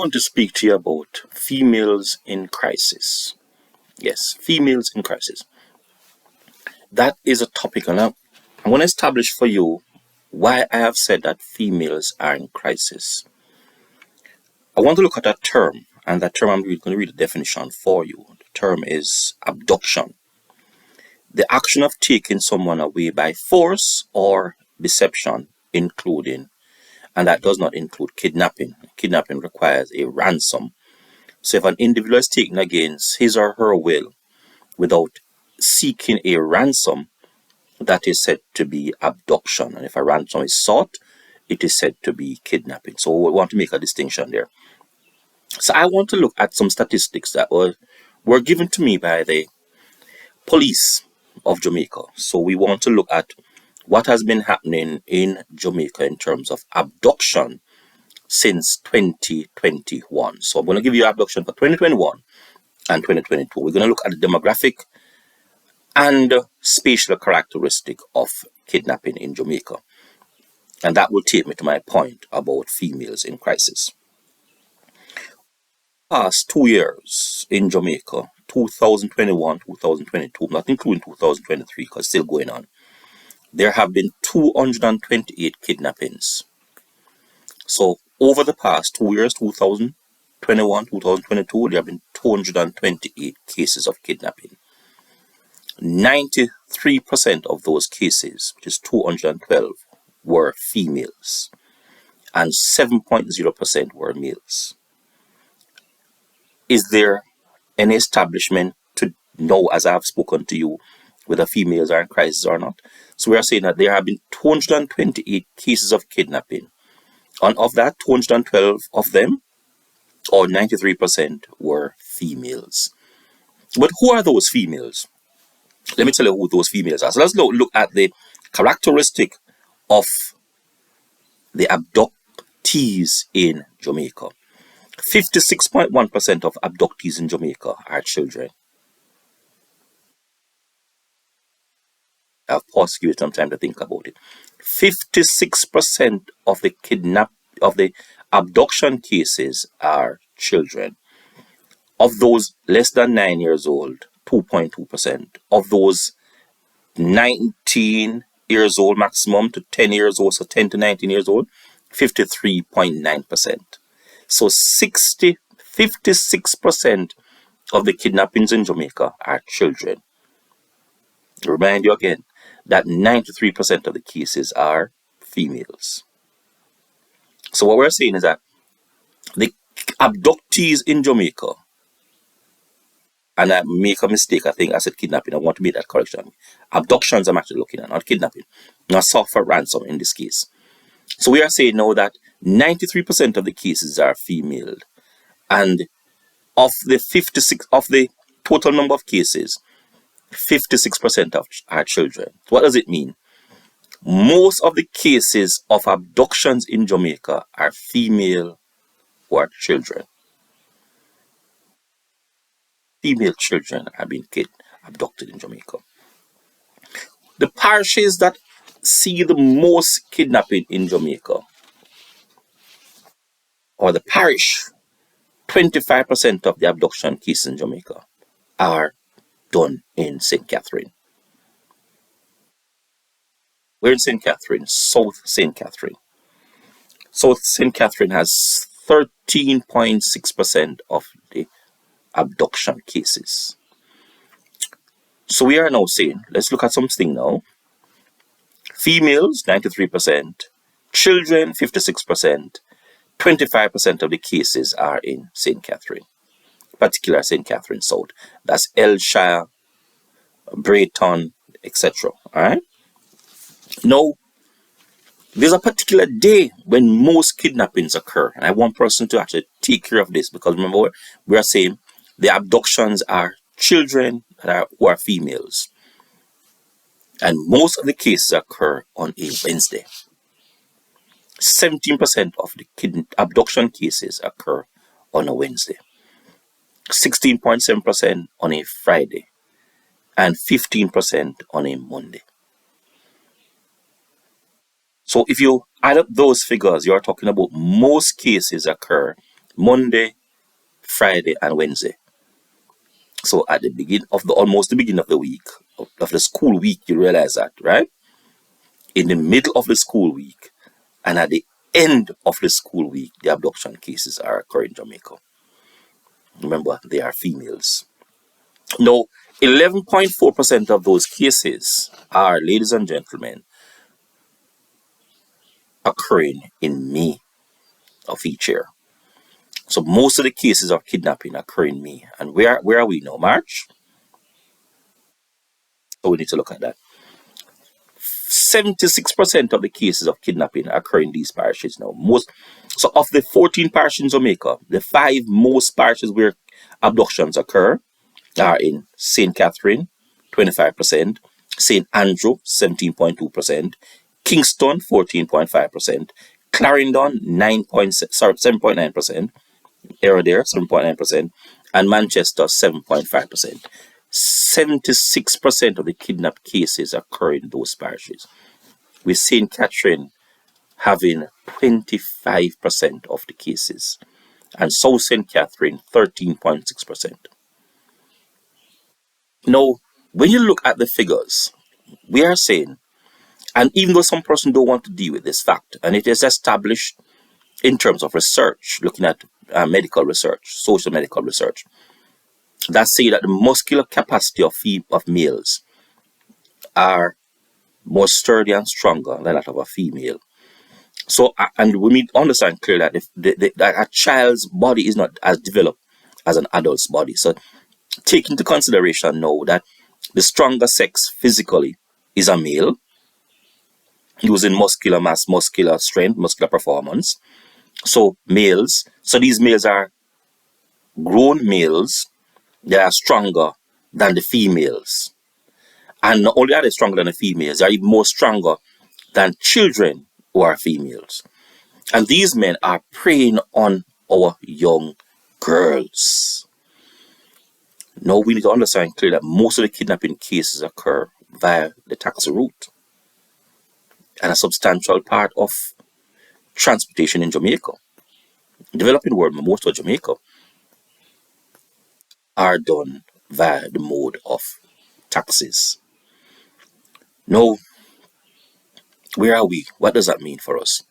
want to speak to you about females in crisis. Yes, females in crisis. That is a topic, and I'm going to establish for you why I have said that females are in crisis. I want to look at a term, and that term I'm going to read the definition for you. The term is abduction. The action of taking someone away by force or deception, including, and that does not include kidnapping. Kidnapping requires a ransom. So if an individual is taken against his or her will without seeking a ransom, that is said to be abduction. And if a ransom is sought, it is said to be kidnapping. So we want to make a distinction there. So I want to look at some statistics that were given to me by the police of Jamaica. So we want to look at what has been happening in Jamaica in terms of abduction since 2021. So I'm going to give you abduction for 2021 and 2022. We're going to look at the demographic and spatial characteristic of kidnapping in Jamaica. And that will take me to my point about females in crisis. Past 2 years in Jamaica, 2021, 2022, not including 2023 because it's still going on, there have been 228 kidnappings. So over the past 2 years, 2021, 2022, there have been 228 cases of kidnapping. 93% of those cases, which is 212, were females, and 7.0% were males. Is there any establishment to know, as I have spoken to you, whether females are in crisis or not? So we are saying that there have been 228 cases of kidnapping. And of that, 212 of them, or 93%, were females. But who are those females? Let me tell you who those females are. So let's look at the characteristic of the abductees in Jamaica. 56.1% of abductees in Jamaica are children. I've paused to give you some time to think about it. 56% of the abduction cases are children. Of those less than 9 years old, 2.2%. Of those 19 years old maximum to 10 years old, so 10 to 19 years old, 53.9%. So 56% of the kidnappings in Jamaica are children. Remind you again that 93% of the cases are females. So what we're saying is that the abductees in Jamaica, and I make a mistake, I think I said kidnapping, I want to make that correction. Abductions I'm actually looking at, not kidnapping, not sought for ransom in this case. So we are saying now that 93% of the cases are female, and of the total number of cases, 56% are children. What does it mean? Most of the cases of abductions in Jamaica are female or children. Female children are being abducted in Jamaica. The parishes that see the most kidnapping in Jamaica, or the parish, 25% of the abduction cases in Jamaica are done in St. Catherine. We're in St. Catherine, South St. Catherine. South St. Catherine has 13.6% of the abduction cases. So we are now saying, let's look at something now. Females, 93%. Children, 56%. 25% of the cases are in St. Catherine, particularly St. Catherine South. That's Elshire, Brayton, etc. All right. Now, there's a particular day when most kidnappings occur, and I want person to actually take care of this, because remember we are saying the abductions are children who are females, and most of the cases occur on a Wednesday. 17% of the abduction cases occur on a Wednesday, 16.7% on a Friday, and 15% on a Monday. So if you add up those figures, you're talking about most cases occur Monday, Friday, and Wednesday. So at the beginning of almost the beginning of the week, of the school week, you realize that, right? In the middle of the school week and at the end of the school week, the abduction cases are occurring in Jamaica. Remember, they are females. Now, 11.4% of those cases are, ladies and gentlemen, occurring in May of each year. So most of the cases of kidnapping occur in May. And where are we now? March? So we need to look at that. 76% of the cases of kidnapping occur in these parishes now. So of the 14 parishes in Jamaica, the 5 most parishes where abductions occur are in St. Catherine, 25%, St. Andrew, 17.2%, Kingston, 14.5%, Clarendon, 7.9%, error there, 7.9%, and Manchester, 7.5%. 76% of the kidnap cases occur in those parishes, with St. Catherine having 25% of the cases, and South St. Catherine, 13.6%. Now, when you look at the figures, we are saying, and even though some person don't want to deal with this fact, and it is established in terms of research, looking at medical research, social medical research, that say that the muscular capacity of males are more sturdy and stronger than that of a female. So, and we need to understand clearly that, that a child's body is not as developed as an adult's body. So, take into consideration now that the stronger sex physically is a male, using muscular mass, muscular strength, muscular performance. So, males, so these males are grown males, they are stronger than the females. And not only are they stronger than the females, they are even more stronger than children who are females. And these men are preying on our young girls. Now we need to understand clearly that most of the kidnapping cases occur via the taxi route. And a substantial part of transportation in Jamaica, developing world, most of Jamaica, are done via the mode of taxis. Now, where are we? What does that mean for us?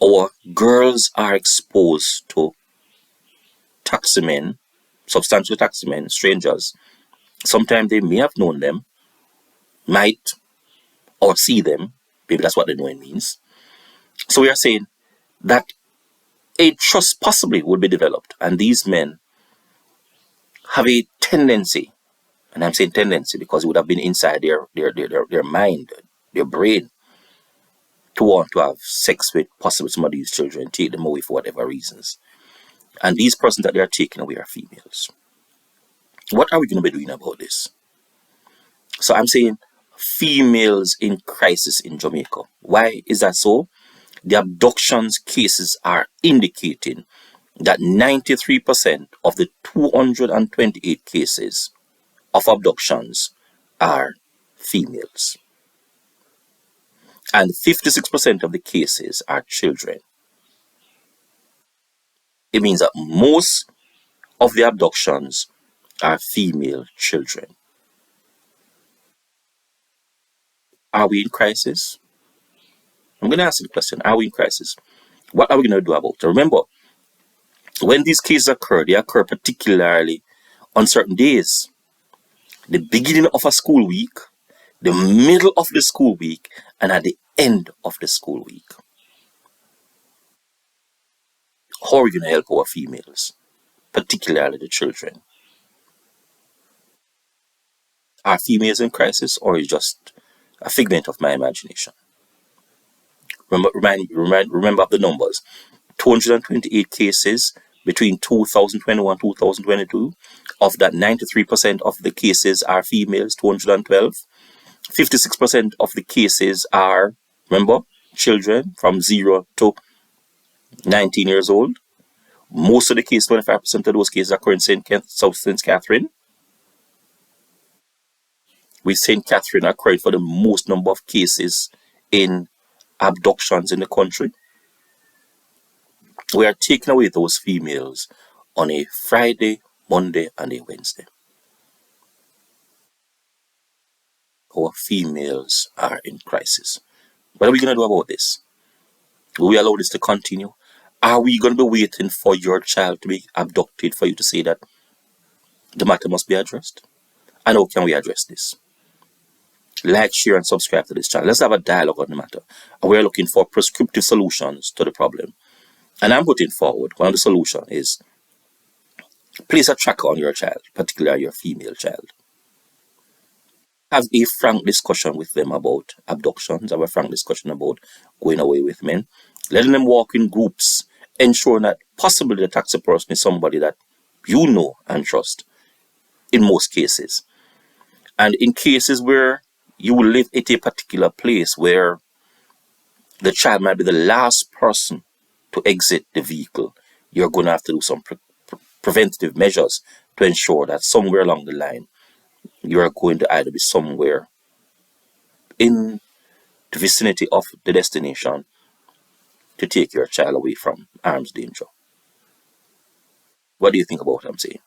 Our girls are exposed to taximen, substantial taximen, strangers. Sometimes they may have known them, might, or see them. Maybe that's what the knowing means. So we are saying that a trust possibly would be developed, and these men have a tendency, and I'm saying tendency because it would have been inside their mind, their brain, to want to have sex with possibly some of these children, take them away for whatever reasons. And these persons that they are taking away are females. What are we going to be doing about this? So I'm saying females in crisis in Jamaica. Why is that so? The abductions cases are indicating that 93% of the 228 cases of abductions are females. And 56% of the cases are children. It means that most of the abductions are female children. Are we in crisis? I'm going to ask you the question, are we in crisis? What are we going to do about it? Remember, when these cases occur, they occur particularly on certain days. The beginning of a school week, the middle of the school week, and at the end of the school week. How are we going to help our females, particularly the children? Are females in crisis, or is it just a figment of my imagination? Remember the numbers. 228 cases between 2021 and 2022. Of that, 93% of the cases are females, 212. 56% of the cases are, remember, children from 0 to 19 years old. Most of the cases, 25% of those cases occur in South St. Catherine. With St. Catherine occurring for the most number of cases in abductions in the country. We are taking away those females on a Friday, Monday, and a Wednesday. Our females are in crisis. What are we going to do about this? Will we allow this to continue? Are we going to be waiting for your child to be abducted for you to say that the matter must be addressed? And how can we address this? Like, share, and subscribe to this channel. Let's have a dialogue on the matter. And we're looking for prescriptive solutions to the problem. And I'm putting forward one of the solutions is place a tracker on your child, particularly your female child. Have a frank discussion with them about abductions. Have a frank discussion about going away with men. Letting them walk in groups. Ensuring that possibly the taxi person is somebody that you know and trust in most cases. And in cases where you will live at a particular place where the child might be the last person to exit the vehicle, you're going to have to do some preventative measures to ensure that somewhere along the line, you are going to either be somewhere in the vicinity of the destination to take your child away from arm's danger. What do you think about what I'm saying?